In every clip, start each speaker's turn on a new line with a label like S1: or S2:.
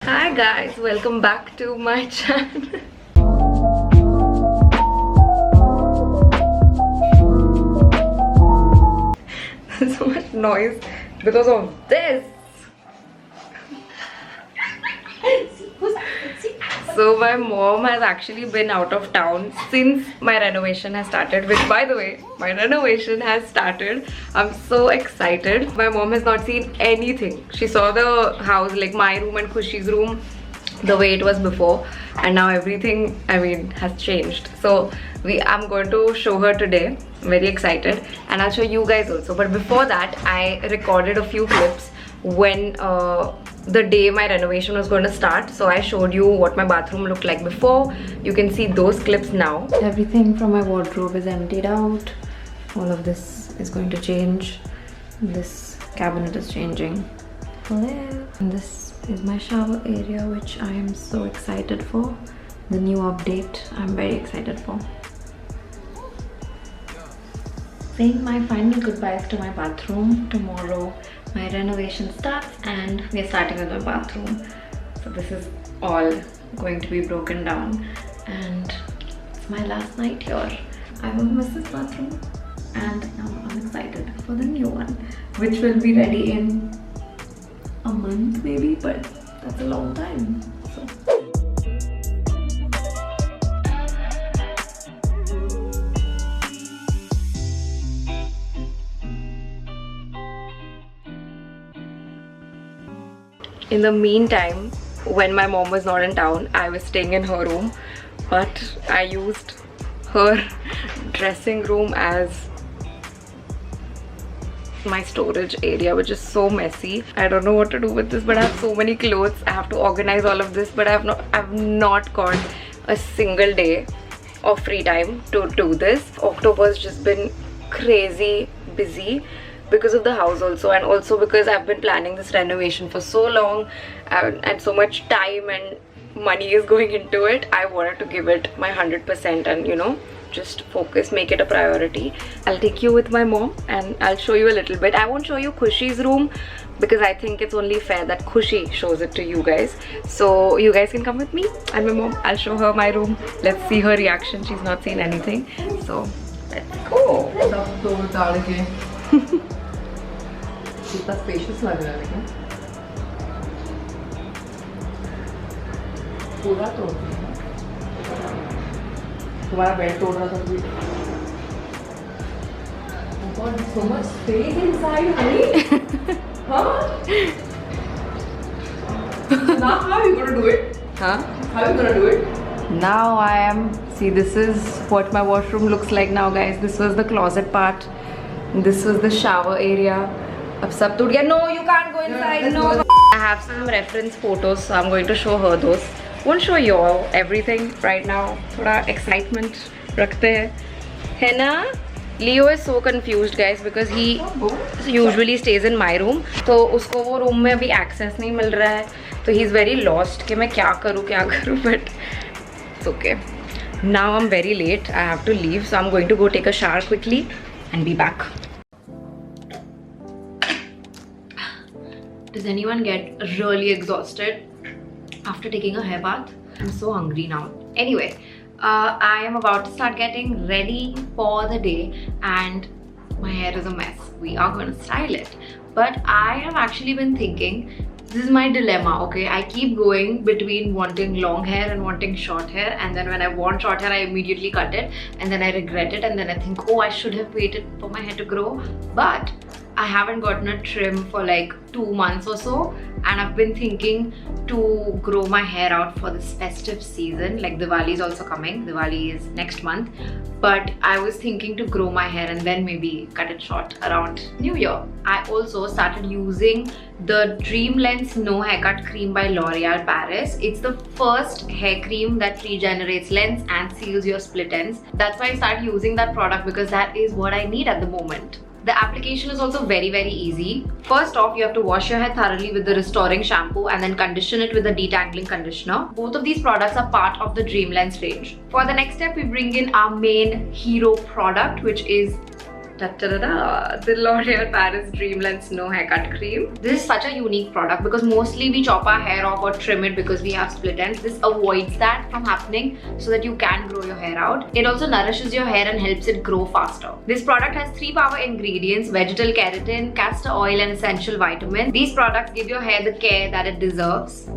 S1: Hi guys, welcome back to my channel. There's so much noise because of this. So my mom has actually been out of town since my renovation has started, which by the way, my renovation has started. I'm so excited. My mom has not seen anything. She saw the house, like my room and Khushi's room, the way it was before, and now everything, I mean, has changed. So I'm going to show her today. I'm very excited, and I'll show you guys also. But before that, I recorded a few clips when the day my renovation was going to start. So I showed you what my bathroom looked like before. You can see those clips now. Everything from my wardrobe is emptied out. All of this is going to change. This cabinet is changing. Hello. And this is my shower area, which I am so excited for. The new update I'm very excited for. Saying my final goodbyes to my bathroom. Tomorrow my renovation starts and we are starting with my bathroom. So this is all going to be broken down, and it's my last night here. I will miss this bathroom, and now I'm excited for the new one, which will be ready in a month maybe, but that's a long time. So in the meantime, when my mom was not in town, I was staying in her room, but I used her dressing room as my storage area, which is so messy. I don't know what to do with this, but I have so many clothes. I have to organize all of this, but I've not got a single day of free time to do this. October's just been crazy busy because of the house also, and also because I've been planning this renovation for so long, and so much time and money is going into it. I wanted to give it my 100% and, you know, just focus, make it a priority. I'll take you with my mom and I'll show you a little bit. I won't show you Khushi's room because I think it's only fair that Khushi shows it to you guys. So you guys can come with me and my mom. I'll show her my room. Let's see her reaction. She's not seen anything. So let's go.
S2: कितना spacious लग रहा है लेकिन पूरा तोड़ दिया। तुम्हारा bed तोड़ रहा था तू। Oh God, so much space inside, honey. Huh? Now how are you gonna do it?
S1: Huh?
S2: How are you gonna do it?
S1: Now I am, see, this is what my washroom looks like now, guys. This was the closet part. This was the shower area. Ab sab toot gaya. No, you can't go inside. No. I have some reference photos, so I'm going to show her those. Won't show you all everything right now. Thoda excitement rakhte hai. है ना? Leo is so confused, guys, because he usually stays in my room. तो उसको वो room में अभी access नहीं मिल रहा है. तो he's very lost कि मैं क्या करूँ. But it's okay. Now I'm very late. I have to leave, so I'm going to go take a shower quickly and be back. Does anyone get really exhausted after taking a hair bath? I'm so hungry now. Anyway, I am about to start getting ready for the day and my hair is a mess. We are going to style it. But I have actually been thinking, this is my dilemma, okay? I keep going between wanting long hair and wanting short hair, and then when I want short hair, I immediately cut it, and then I regret it, and then I think, oh, I should have waited for my hair to grow. But I haven't gotten a trim for like 2 months or so, and I've been thinking to grow my hair out for this festive season. Like Diwali is also coming. Diwali is next month, but I was thinking to grow my hair and then maybe cut it short around New Year. I also started using the Dream Lens No Haircut Cream by L'Oreal Paris. It's the first hair cream that regenerates lengths and seals your split ends. That's why I started using that product, because that is what I need at the moment. The application is also very easy. First off, you have to wash your hair thoroughly with the restoring shampoo and then condition it with the detangling conditioner. Both of these products are part of the Dream Lens range. For the next step, we bring in our main hero product, which is Ta-da-da-da, the L'Oreal Paris Dream Length Snow Haircut Cream. This is such a unique product because mostly we chop our hair off or trim it because we have split ends. This avoids that from happening so that you can grow your hair out. It also nourishes your hair and helps it grow faster. This product has 3 power ingredients: vegetal keratin, castor oil and essential vitamins. These products give your hair the care that it deserves.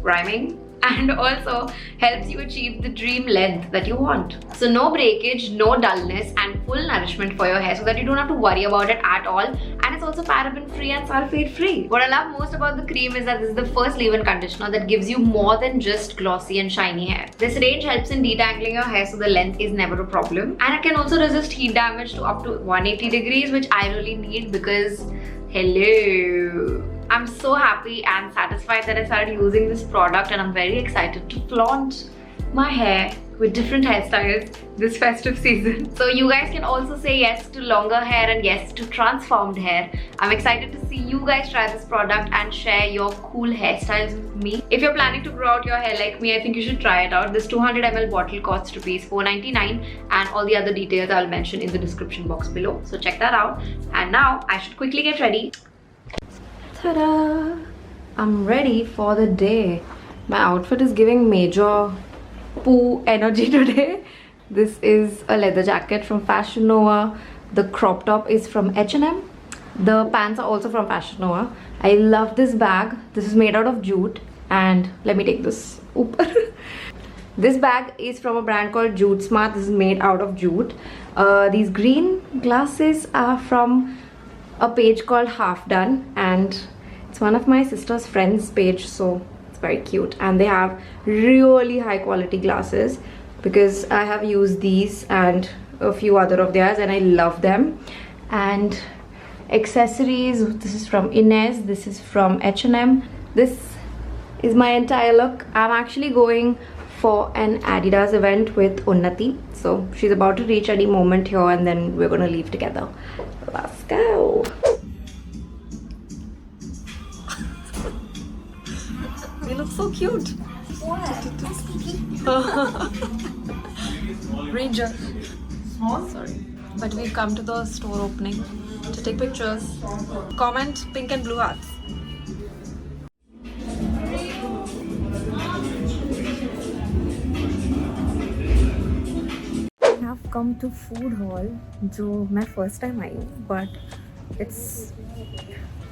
S1: Rhyming. And also helps you achieve the dream length that you want. So no breakage, no dullness and full nourishment for your hair so that you don't have to worry about it at all. And it's also paraben free and sulfate free. What I love most about the cream is that this is the first leave-in conditioner that gives you more than just glossy and shiny hair. This range helps in detangling your hair so the length is never a problem. And it can also resist heat damage to up to 180 degrees, which I really need because hello. I'm so happy and satisfied that I started using this product, and I'm very excited to flaunt my hair with different hairstyles this festive season. So you guys can also say yes to longer hair and yes to transformed hair. I'm excited to see you guys try this product and share your cool hairstyles with me. If you're planning to grow out your hair like me, I think you should try it out. This 200 ml bottle costs ₹4.99 and all the other details I'll mention in the description box below. So check that out. And now I should quickly get ready. Ta-da! I'm ready for the day. My outfit is giving major poo energy today. This is a leather jacket from Fashion Nova. The crop top is from H&M. The pants are also from Fashion Nova. I love this bag. This is made out of jute. And let me take this. This bag is from a brand called Jute Smart. This is made out of jute. These green glasses are from a page called Half Done, and it's one of my sister's friends page, so it's very cute. And they have really high quality glasses because I have used these and a few other of theirs and I love them. And accessories, this is from Inez, this is from H&M. This is my entire look. I'm actually going for an Adidas event with Unnati, so she's about to reach any moment here and then we're gonna leave together. Let's go. We look so cute. Ranger. Sorry. But we've come to the store opening to take pictures. Comment pink and blue hearts. I have come to food hall, जो मैं first time आई हूँ, but it's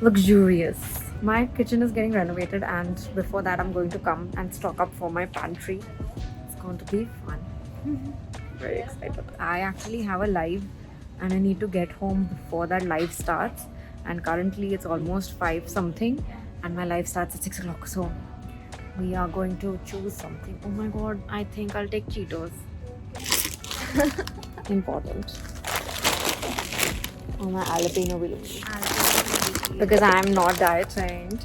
S1: luxurious. My kitchen is getting renovated, and before that I'm going to come and stock up for my pantry. It's going to be fun. Very excited. I actually have a live and I need to get home before that live starts, and currently it's almost 5 something and my live starts at 6 o'clock, so we are going to choose something. Oh my god, I think I'll take Cheetos. Important. Oh, my jalapeno will be because I am not diet trained.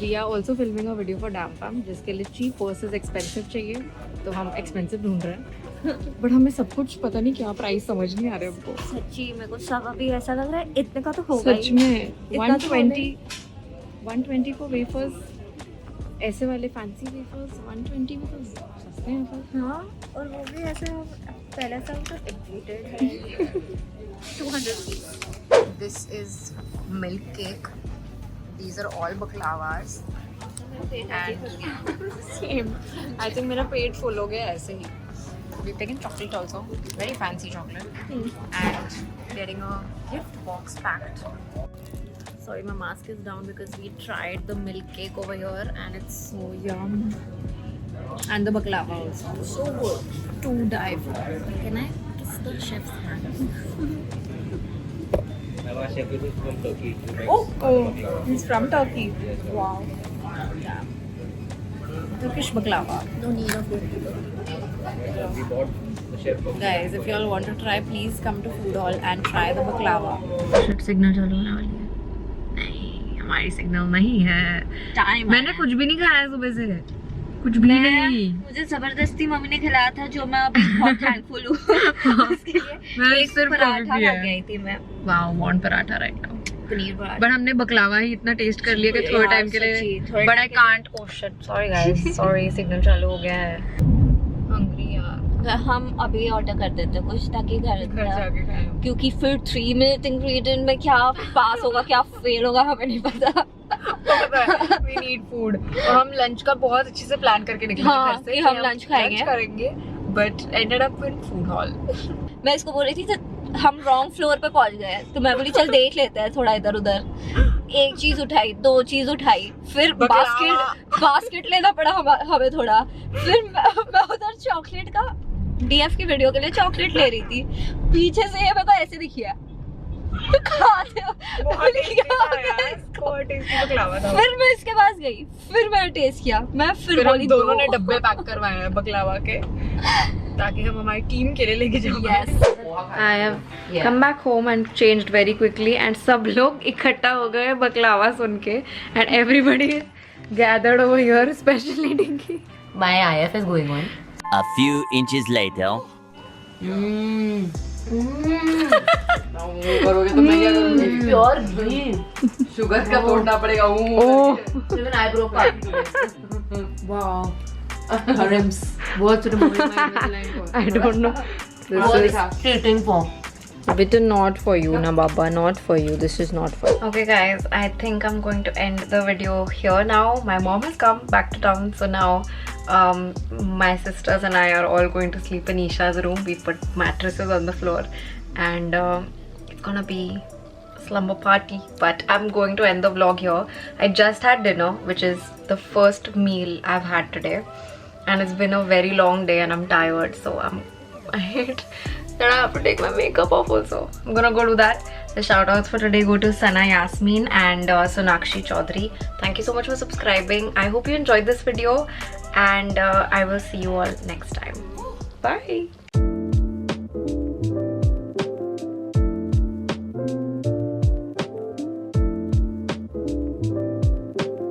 S1: We are also filming a video for Damn Fam, जिसके लिए cheap versus expensive चाहिए, तो हम expensive ढूंढ रहे हैं. But हमें सब कुछ पता नहीं क्या प्राइस समझ नहीं आ रहे हमको.
S2: सच्ची मेरे को सब अभी ऐसा लग रहा है इतने का तो होगा ही.
S1: सच में 120 को वेफर्स, ऐसे वाले फैंसी वेफर्स 120 में तो सस्ते हैं पर.
S2: हाँ, और वो भी ऐसे पहले सब तो इंपोर्टेड है. 200 rupees.
S1: This is milk cake. These are all baklawas. And same. I think मेरा पेट full हो गया ऐसे ही. We've taken chocolate also, very fancy chocolate, and getting a gift box packed. Sorry, my mask is down because we tried the milk cake over here and it's so yum. And the baklava also. So good. To die for. Can I kiss the chef's hand?
S3: Chef is from Turkey.
S1: Oh, he's from Turkey. Wow. Yeah. Turkish baklava.
S2: No need of it.
S3: We bought the chef from
S1: Guys, if you all want to try, please come to Food Hall and try the baklava. Shit, signal चालू होने वाली है. नहीं, हमारी signal नहीं है.
S2: Time
S1: मैंने कुछ भी नहीं खाया सुबह से. कुछ भी नहीं.
S2: मुझे जबरदस्ती मम्मी ने खिलाया था, जो मैं अभी बहुत थैंकफुल हूँ उसके लिए.
S1: मैं सिर्फ
S2: पराठा खा गई थी मैं.
S1: वाओ, मॉन paratha right now.
S2: Paneer paratha.
S1: But हमने बकलावा ही इतना टेस्ट कर लिया कि थोड़े टाइम के लिए. But I can't. Oh shit, sorry guys, sorry, signal चालू हो गया है. हंग्री यार.
S2: हम अभी ऑर्डर कर देते कुछ ताकि घर
S1: जाके खाएं।
S2: क्योंकि फिर 3 मिनट इंग्रेडिएंट में क्या पास होगा क्या फेल होगा हमें नहीं पता।
S1: We need food। और हम लंच का बहुत अच्छे से प्लान करके निकले
S2: हाँ,
S1: घर से
S2: कि हम लंच खाएंगे।
S1: करेंगे but ended up in food hall.
S2: मैं इसको बोल रही थी तो हम रॉन्ग फ्लोर पे पहुंच गए तो मैं बोली चल देख लेते हैं थोड़ा इधर उधर। एक चीज उठाई, 2 चीज उठाई, फिर बास्केट लेना पड़ा हमें थोड़ा। फिर मैं उधर चॉकलेट का डीएफ की वीडियो के लिए चॉकलेट ले रही थी, पीछे से ये मेरे को ऐसे दिखिया फिर मैं इसके पास गई, फिर मैंने टेस्ट किया, मैं फिर बोली
S1: दोनों ने डब्बे पैक करवाए हैं बकलावा के ताकि हम हमारी टीम के लिए लेके जाओ। I have come back home and changed very quickly and सब लोग इकट्ठा हो गए बकलावा सुन के and everybody gathered over here, especially Dinky.
S2: My IF is going on.
S4: A few inches later.
S5: करोगे तो मैं क्या करूँगी?
S2: प्योर घी।
S5: शुगर का तोड़ना पड़ेगा।
S2: Even eyebrow cut.
S5: वाह, हरम्स बहुत
S1: I don't know.
S2: This is treating for.
S1: Bit not for you, na Baba, not for you. This is not for you. Okay guys, I think I'm going to end the video here now. My mom has come back to town, so now my sisters and I are all going to sleep in Isha's room. We put mattresses on the floor and it's gonna be a slumber party, but I'm going to end the vlog here. I just had dinner, which is the first meal I've had today, and it's been a very long day and I'm tired, so I hate that I have to take my makeup off also. I'm gonna go do that. The shout outs for today go to Sana Yasmin and Sonakshi Chaudhary. Thank you so much for subscribing. I hope you enjoyed this video and I will see you all next time. Bye.